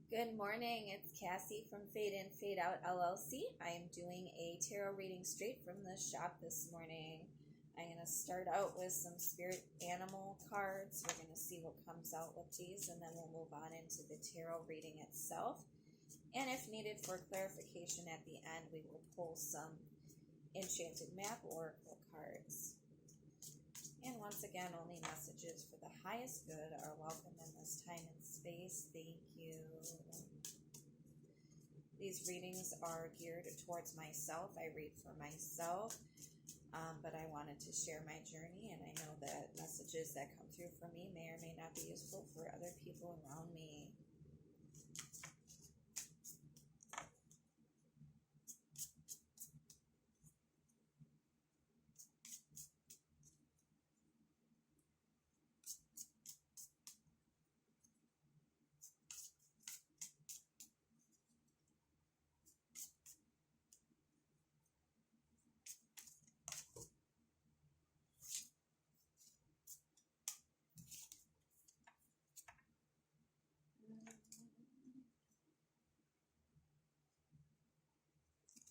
Good morning, it's Cassie from Fade In, Fade Out LLC. I am doing a tarot reading straight from the shop this morning. I'm going to start out with some spirit animal cards. We're going to see what comes out with these, and then we'll move on into the tarot reading itself. And if needed for clarification at the end, we will pull some Enchanted Map Oracle cards. And once again, only messages for the highest good are welcome in this time and space. Thank you. These readings are geared towards myself. I read for myself, but I wanted to share my journey, and I know that messages that come through for me may or may not be useful for other people around me.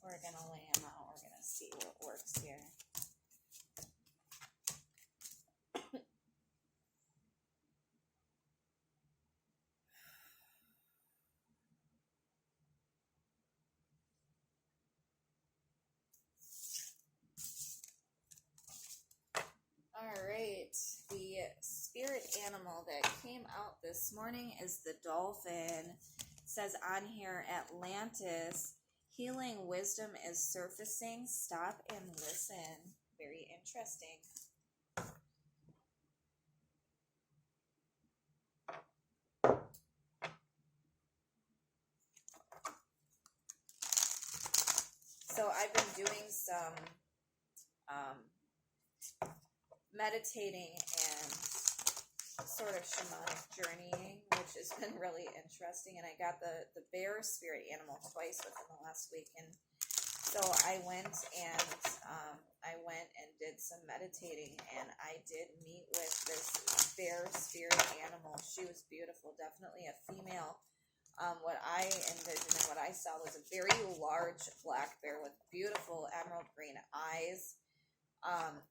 We're going to lay them out. We're going to see what works here. All right. The spirit animal that came out this morning is the dolphin. It says on here, Atlantis. Healing wisdom is surfacing. Stop and listen. Very interesting. So I've been doing some meditating and sort of shamanic journeying, which has been really interesting. And I got the bear spirit animal twice within the last week, and so I went and did some meditating, and I did meet with this bear spirit animal. She was beautiful, definitely a female. What I envisioned and what I saw was a very large black bear with beautiful emerald green eyes.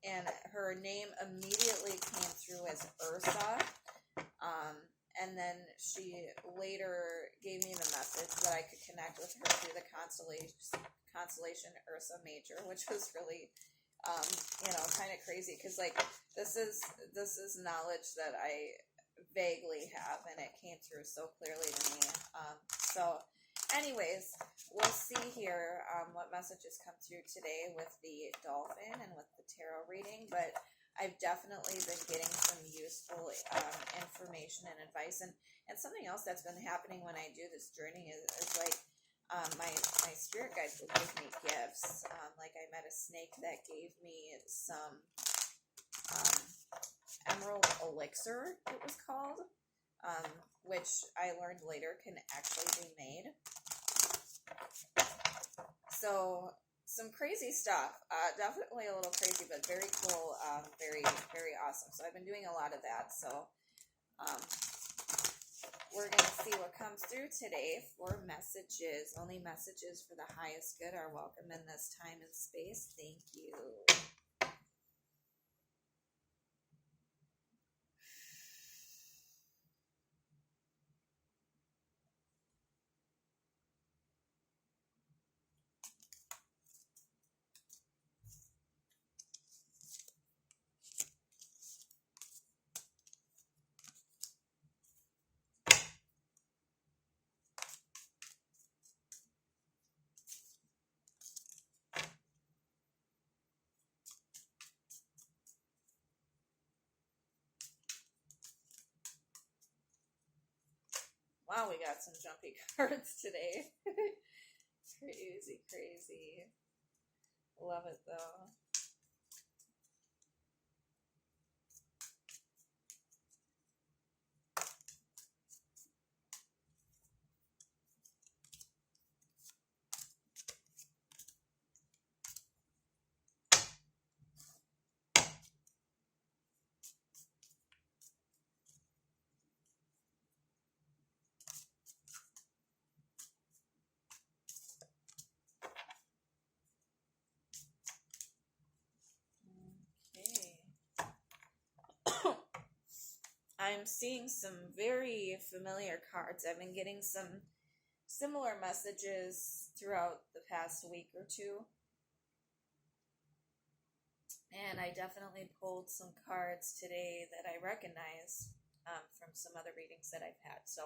And her name immediately came through as Ursa. And then she later gave me the message that I could connect with her through the constellation Ursa Major, which was really, kind of crazy, because like this is knowledge that I vaguely have, and it came through so clearly to me. So anyways, we'll see here what messages come through today with the dolphin and with the tarot reading, but I've definitely been getting some useful information and advice, and something else that's been happening when I do this journey is like my spirit guides will give me gifts. Like I met a snake that gave me some emerald elixir, it was called, which I learned later can actually be made. So some crazy stuff, definitely a little crazy, but very cool, very, very awesome. So I've been doing a lot of that. So we're going to see what comes through today for messages. Only messages for the highest good are welcome in this time and space. Thank you. Wow, we got some jumpy cards today. Crazy, crazy. Love it though. I'm seeing some very familiar cards. I've been getting some similar messages throughout the past week or two. And I definitely pulled some cards today that I recognize from some other readings that I've had. So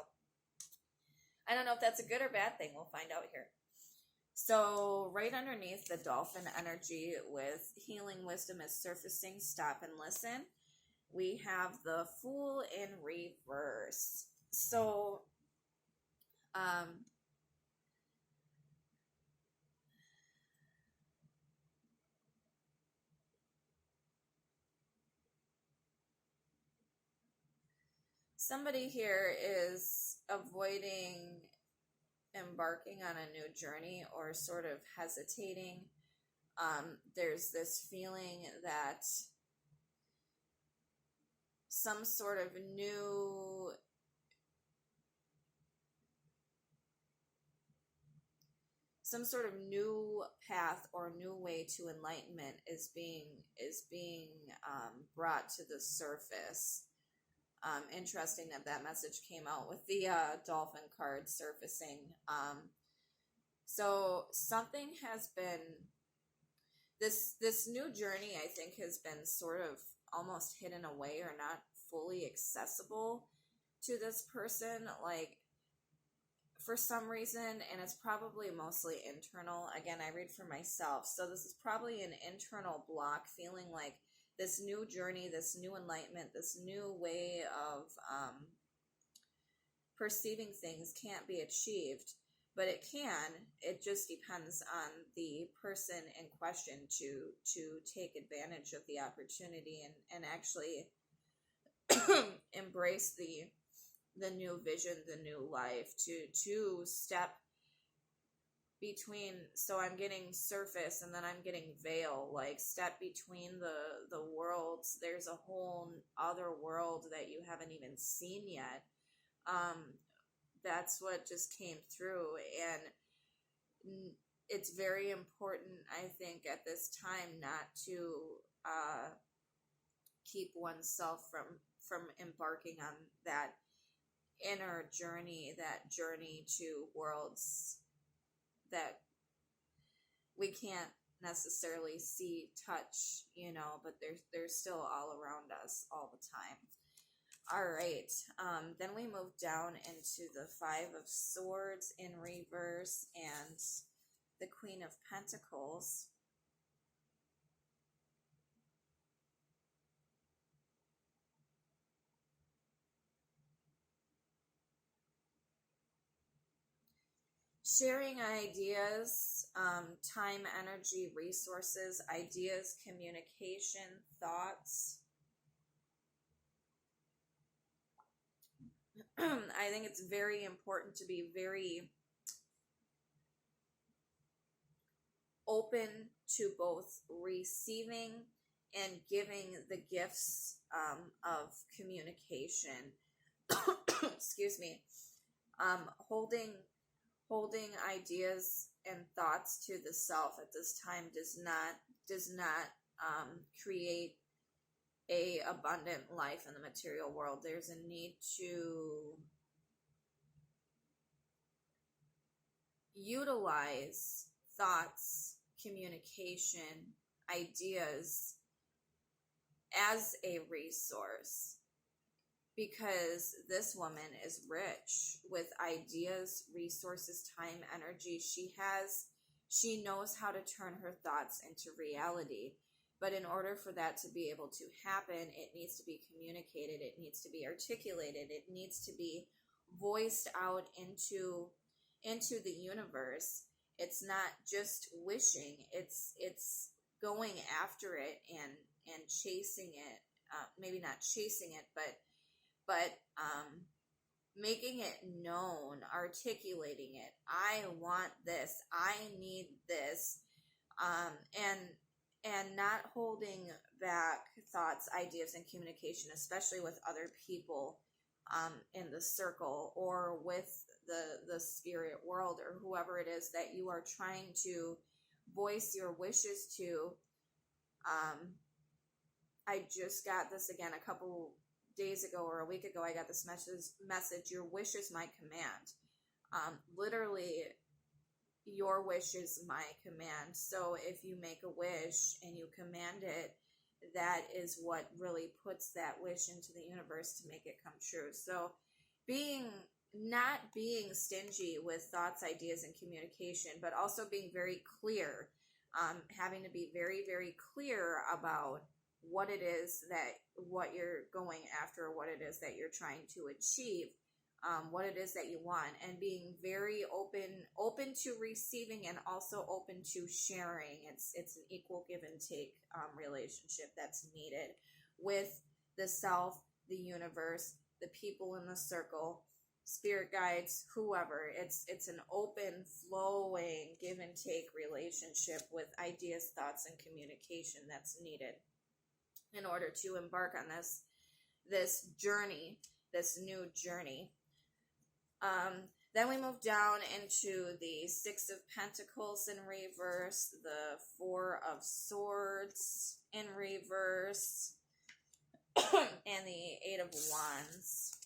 I don't know if that's a good or bad thing. We'll find out here. So right underneath the dolphin energy with healing wisdom is surfacing, stop and listen, we have the Fool in reverse. So somebody here is avoiding embarking on a new journey or sort of hesitating. There's this feeling that some sort of new path or new way to enlightenment is being brought to the surface. Interesting that message came out with the dolphin card surfacing. So something has been, this new journey, I think, has been sort of almost hidden away or not fully accessible to this person, like for some reason, and it's probably mostly internal. Again, I read for myself, so this is probably an internal block, feeling like this new journey, this new enlightenment, this new way of perceiving things can't be achieved, but it can. It just depends on the person in question to take advantage of the opportunity and actually embrace the new vision, the new life, to step between. So I'm getting surface and then I'm getting veil, like step between the worlds. There's a whole other world that you haven't even seen yet. That's what just came through, and it's very important, I think, at this time not to keep oneself from embarking on that inner journey, that journey to worlds that we can't necessarily see, touch, but they're still all around us all the time. All right, then we move down into the Five of Swords in reverse and the Queen of Pentacles. Sharing ideas, time, energy, resources, ideas, communication, thoughts. I think it's very important to be very open to both receiving and giving the gifts of communication. Excuse me. Holding ideas and thoughts to the self at this time does not create a abundant life in the material world. There's a need to utilize thoughts, communication, ideas as a resource, because this woman is rich with ideas, resources, time, energy. She knows how to turn her thoughts into reality. But in order for that to be able to happen, it needs to be communicated, it needs to be articulated, it needs to be voiced out into the universe. It's not just wishing, it's going after it and chasing it. Maybe not chasing it, but making it known, articulating it. I want this, I need this, and not holding back thoughts, ideas, and communication, especially with other people in the circle or with the spirit world or whoever it is that you are trying to voice your wishes to. I just got this again a couple days ago or a week ago, I got this message, your wish is my command. Literally, your wish is my command. So if you make a wish and you command it, that is what really puts that wish into the universe to make it come true. So not being stingy with thoughts, ideas, and communication, but also being very clear, having to be very, very clear about what it is what you're going after, what it is that you're trying to achieve, what it is that you want, and being very open to receiving and also open to sharing. It's an equal give and take relationship that's needed with the self, the universe, the people in the circle, spirit guides, whoever. It's an open, flowing, give and take relationship with ideas, thoughts, and communication that's needed in order to embark on this journey, this new journey. Then we move down into the Six of Pentacles in reverse, the Four of Swords in reverse, and the Eight of Wands.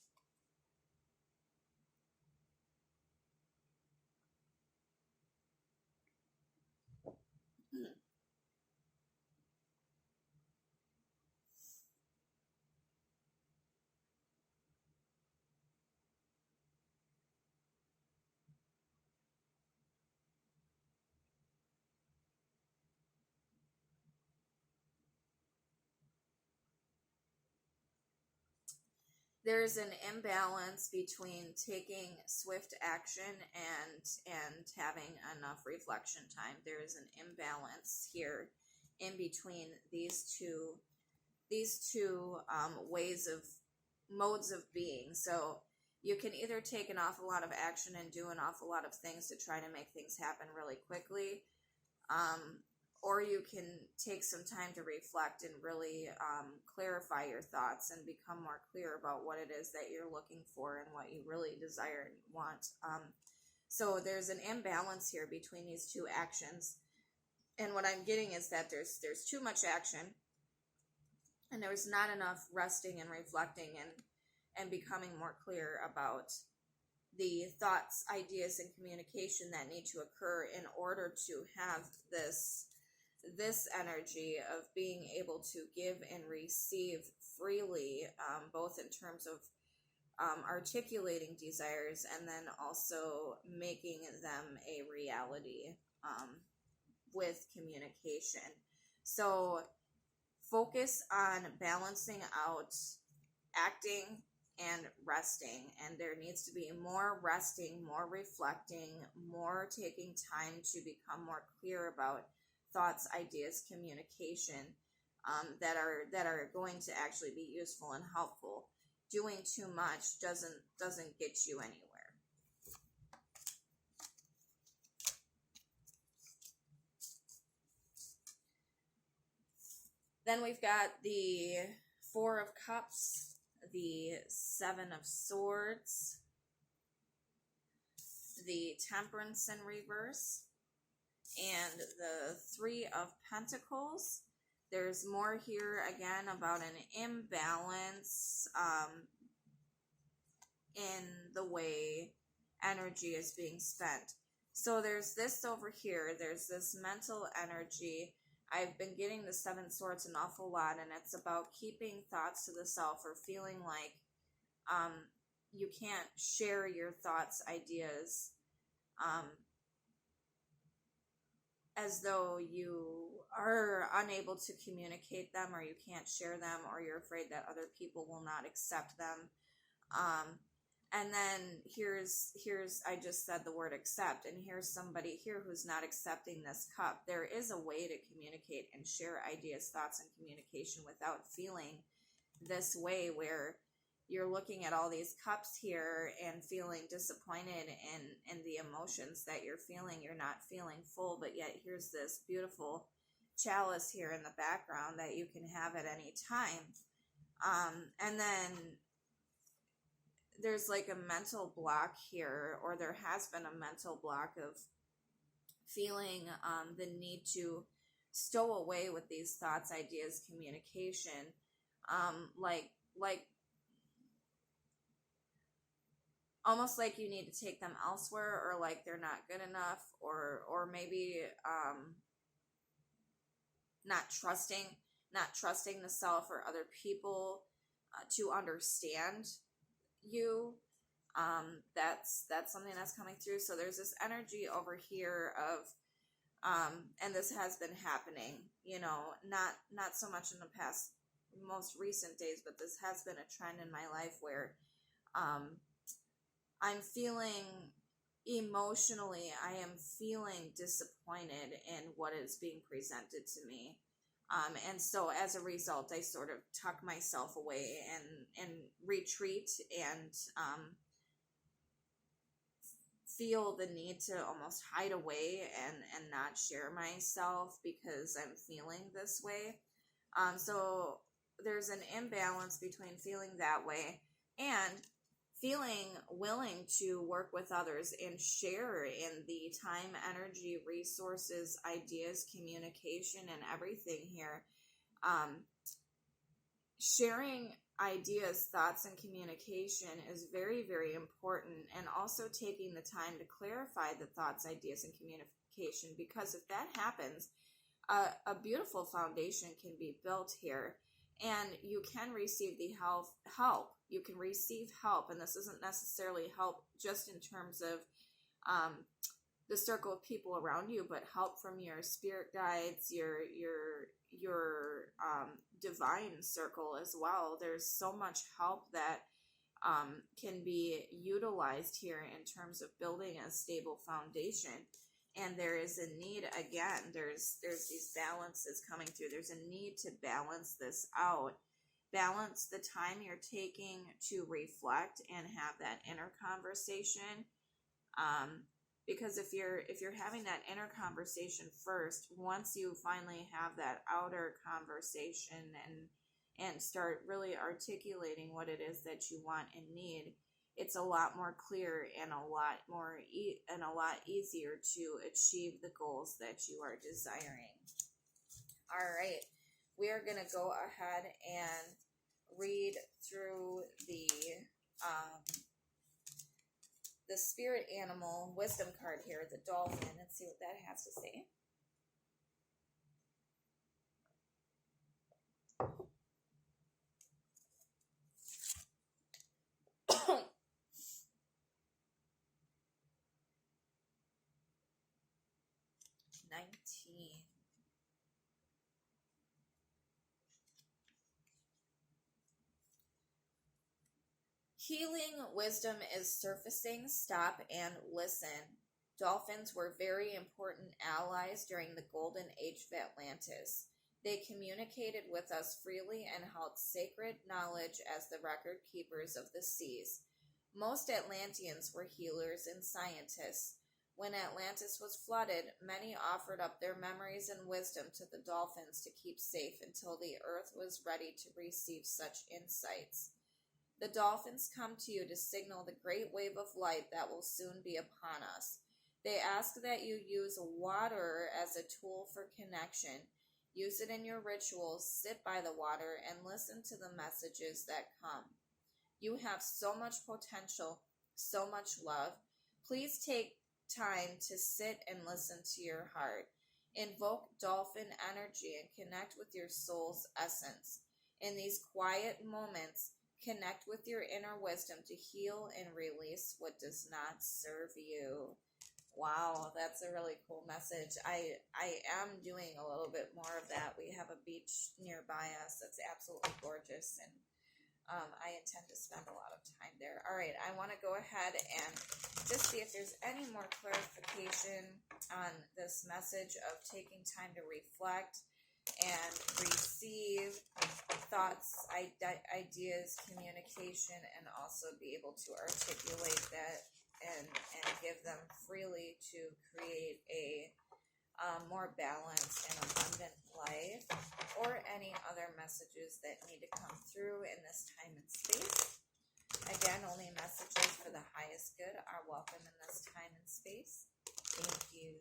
There's an imbalance between taking swift action and having enough reflection time. There is an imbalance here in between these two modes of being. So you can either take an awful lot of action and do an awful lot of things to try to make things happen really quickly, or you can take some time to reflect and really clarify your thoughts and become more clear about what it is that you're looking for and what you really desire and want. So there's an imbalance here between these two actions. And what I'm getting is that there's too much action and there's not enough resting and reflecting and becoming more clear about the thoughts, ideas, and communication that need to occur in order to have this energy of being able to give and receive freely, both in terms of articulating desires and then also making them a reality with communication. So focus on balancing out acting and resting, and there needs to be more resting, more reflecting, more taking time to become more clear about thoughts, ideas, communication that are going to actually be useful and helpful. Doing too much doesn't get you anywhere. Then we've got the Four of Cups, the Seven of Swords, the Temperance in reverse, and the Three of Pentacles. There's more here again about an imbalance in the way energy is being spent. So there's this over here, there's this mental energy. I've been getting the Seven Swords an awful lot, and it's about keeping thoughts to the self or feeling like you can't share your thoughts, ideas, as though you are unable to communicate them, or you can't share them, or you're afraid that other people will not accept them. And then here's I just said the word accept, and here's somebody here who's not accepting this cup. There is a way to communicate and share ideas, thoughts, and communication without feeling this way, where you're looking at all these cups here and feeling disappointed in the emotions that you're feeling. You're not feeling full, but yet here's this beautiful chalice here in the background that you can have at any time. And then there's like a mental block here, or there has been a mental block of feeling the need to stow away with these thoughts, ideas, communication, like almost like you need to take them elsewhere, or like they're not good enough, or maybe not trusting the self or other people to understand you. That's something that's coming through. So there's this energy over here of and this has been happening, you know, not so much in the past most recent days, but this has been a trend in my life where I'm feeling emotionally, I am feeling disappointed in what is being presented to me. And so as a result, I sort of tuck myself away and retreat and feel the need to almost hide away and not share myself because I'm feeling this way. So there's an imbalance between feeling that way and feeling willing to work with others and share in the time, energy, resources, ideas, communication, and everything here. Sharing ideas, thoughts, and communication is very, very important, and also taking the time to clarify the thoughts, ideas, and communication, because if that happens, a beautiful foundation can be built here, and you can receive the help. You can receive help, and this isn't necessarily help just in terms of the circle of people around you, but help from your spirit guides, your divine circle as well. There's so much help that can be utilized here in terms of building a stable foundation. And there is a need, again, there's these balances coming through. There's a need to balance this out. Balance the time you're taking to reflect and have that inner conversation. Because if you're having that inner conversation first, once you finally have that outer conversation and start really articulating what it is that you want and need, it's a lot more clear and a lot easier to achieve the goals that you are desiring. All right, we are going to go ahead and read through the spirit animal wisdom card here, the dolphin, and see what that has to say. Healing wisdom is surfacing. Stop and listen. Dolphins were very important allies during the golden age of Atlantis. They communicated with us freely and held sacred knowledge as the record keepers of the seas. Most Atlanteans were healers and scientists. When Atlantis was flooded, many offered up their memories and wisdom to the dolphins to keep safe until the earth was ready to receive such insights. The dolphins come to you to signal the great wave of light that will soon be upon us. They ask that you use water as a tool for connection. Use it in your rituals, sit by the water, and listen to the messages that come. You have so much potential, so much love. Please take time to sit and listen to your heart. Invoke dolphin energy and connect with your soul's essence. In these quiet moments, connect with your inner wisdom to heal and release what does not serve you. Wow, that's a really cool message. I am doing a little bit more of that. We have a beach nearby us that's absolutely gorgeous, and I intend to spend a lot of time there. All right, I want to go ahead and just see if there's any more clarification on this message of taking time to reflect and receive thoughts, ideas, communication, and also be able to articulate that and give them freely to create a more balanced and abundant life, or any other messages that need to come through in this time and space. Again, only messages for the highest good are welcome in this time and space. Thank you.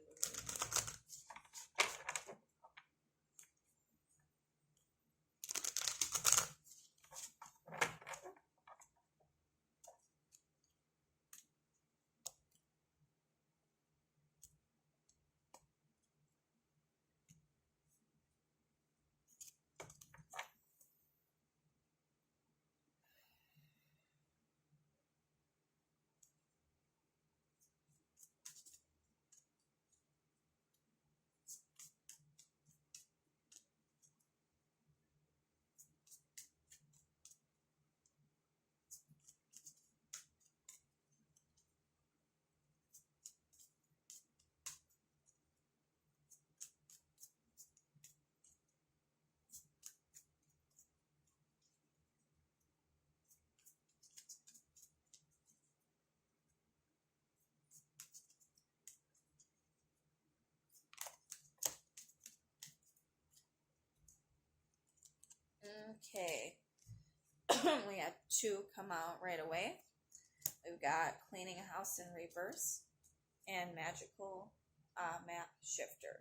Okay. We had two come out right away. We've got Cleaning a House in Reverse and Magical Map Shifter.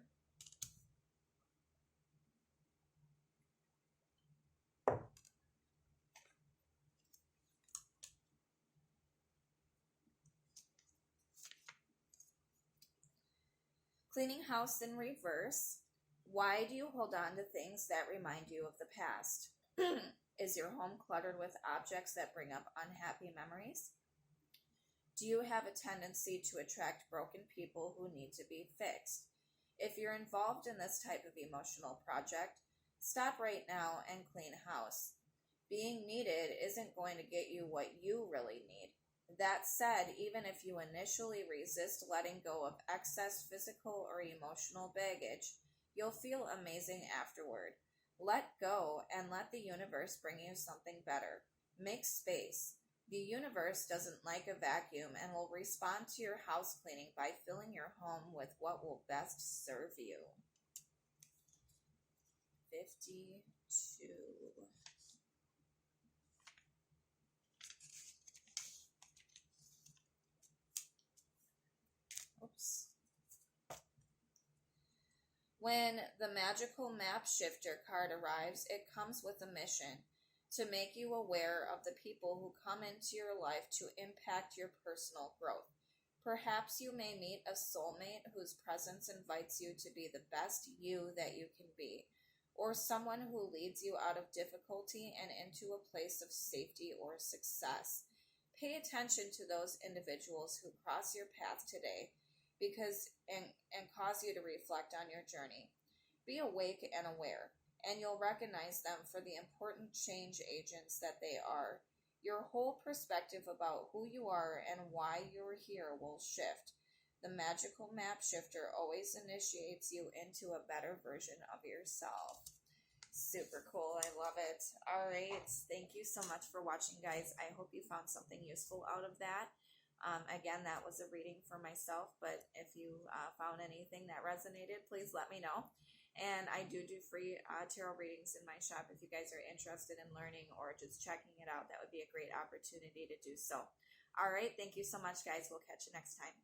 Cleaning House in Reverse. Why do you hold on to things that remind you of the past? Is your home cluttered with objects that bring up unhappy memories? Do you have a tendency to attract broken people who need to be fixed? If you're involved in this type of emotional project, stop right now and clean house. Being needed isn't going to get you what you really need. That said, even if you initially resist letting go of excess physical or emotional baggage, you'll feel amazing afterward. Let go and let the universe bring you something better. Make space. The universe doesn't like a vacuum and will respond to your house cleaning by filling your home with what will best serve you. 52. Oops. When the Magical Map Shifter card arrives, it comes with a mission to make you aware of the people who come into your life to impact your personal growth. Perhaps you may meet a soulmate whose presence invites you to be the best you that you can be, or someone who leads you out of difficulty and into a place of safety or success. Pay attention to those individuals who cross your path today and cause you to reflect on your journey. Be awake and aware, and you'll recognize them for the important change agents that they are. Your whole perspective about who you are and why you're here will shift. The Magical Map Shifter always initiates you into a better version of yourself. Super cool. I love it. All right. Thank you so much for watching, guys. I hope you found something useful out of that. Again, that was a reading for myself, but if you found anything that resonated, please let me know. And I do free tarot readings in my shop. If you guys are interested in learning or just checking it out, that would be a great opportunity to do so. All right. Thank you so much, guys. We'll catch you next time.